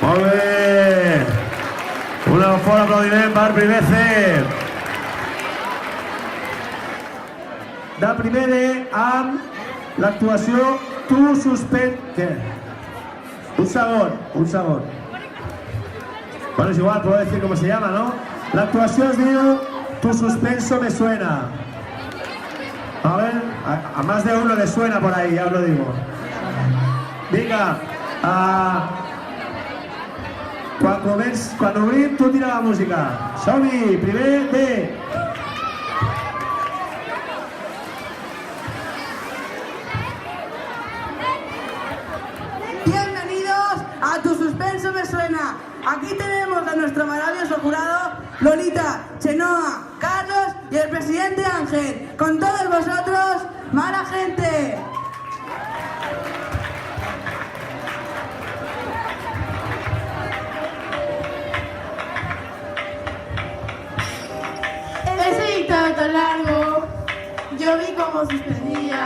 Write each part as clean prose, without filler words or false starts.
Molt bé! Un fort aplaudiment per primer CEP. De primer amb l'actuació Tu suspens... Què? Un segon. Bueno, es igual, puedo decir cómo se llama, ¿no? La actuación es diu Tu suspenso me suena. A ver, a más de uno le suena por ahí, ya os lo digo. Vinga, quan obrim, tu tira la música. Som-hi, primer D. Bienvenidos a Tu suspenso me suena. Aquí tenemos a nuestro maravilloso jurado, Lolita, Chenoa, Carlos y el presidente Ángel. Con todos vosotros, Mala Gente. Ese dictado tan largo, yo vi cómo suspendía.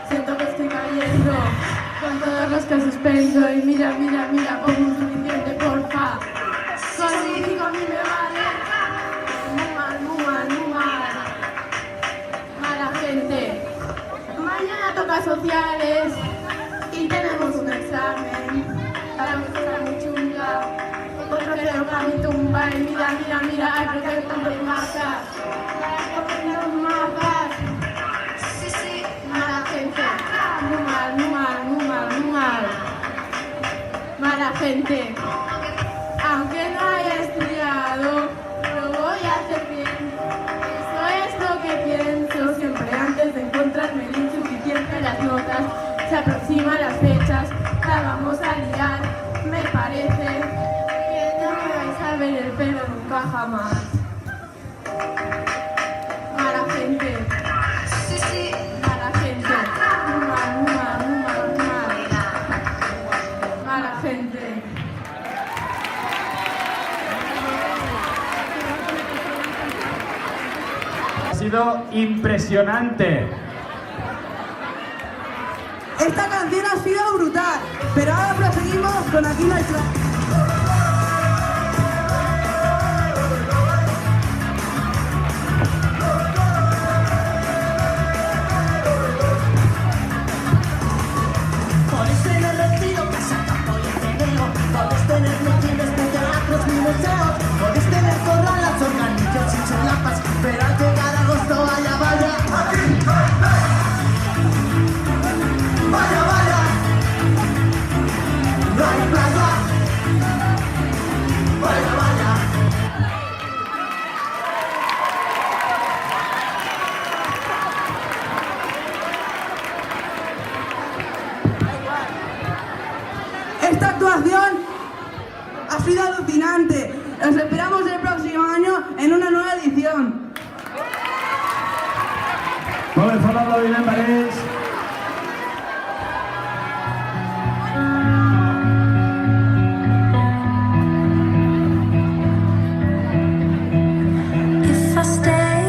Siento que estoy cayendo con todos los que suspenso. Y mira, pongo un suficiente, porfa. Conmigo a mí me vale. Muy mal. Mala gente. Mañana toca sociales y tenemos un examen. Para mí está muy chunga. Otro que toca mi tumba. Y mira, hay que hacer tantos mapas. Mala gente. Muy mal. Mala gente. Aunque no haya estudiado, lo voy a hacer bien. Eso es lo que pienso siempre antes de encontrarme el insuficiente en las notas. Se aproximan las fechas, la vamos a liar. Me parece que no me vais a ver el pelo nunca jamás. Mala gente. Mala gente. Muy mal. Mala gente. Ha sido impresionante. Esta canción ha sido brutal, pero ahora proseguimos con Aquí no hay plan. Puedes tener retiro, casa, campo y ateneo. Puedes tener mítines de teatros y museos. Puedes tener corralas, organizaciones y chulapas. Pero al llegar agosto, vaya. Aquí no hay plan. Vaya. No hay playa. Vaya. Esta actuación ha sido alucinante. Os esperamos el próximo año en una nueva edición. Molt bé, fort aplaudiment per ells. If I stay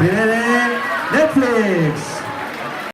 Primer